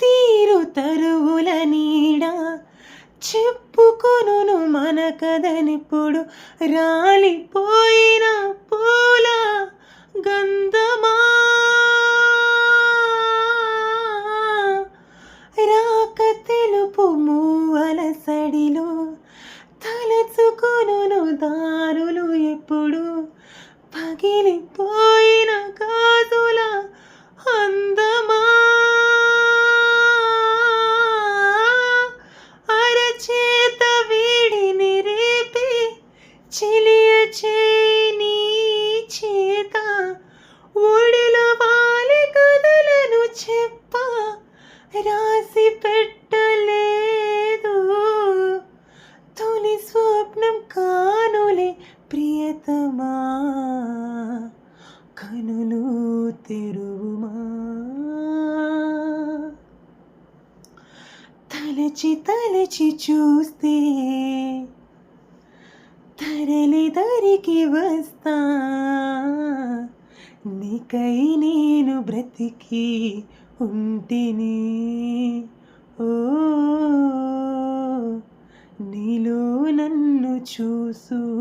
తీరు తరువుల నీడ చెప్పుకొనును మన కథనిప్పుడు రాలిపోయిన పూల గంధమా రాక తెలుపు మూవలసడిలో తలచుకొనును దారులు ఎప్పుడు పగిలిపోయిన గాజుల అందమా అరచేత వీడిని రేపి చిలియ చేని చేత ఒడిలో వాలి కథలను చెప్ప రాసి పెట్టలేదు తొలి స్వప్నం కానులే ప్రియతమా కనులు తెరువుమా తలచి తలచి చూస్తే తరలి దరికి వస్తా నీకై నేను బ్రతికి ఉంటిని ఓ నీలో నన్ను చూసుకుంటిని.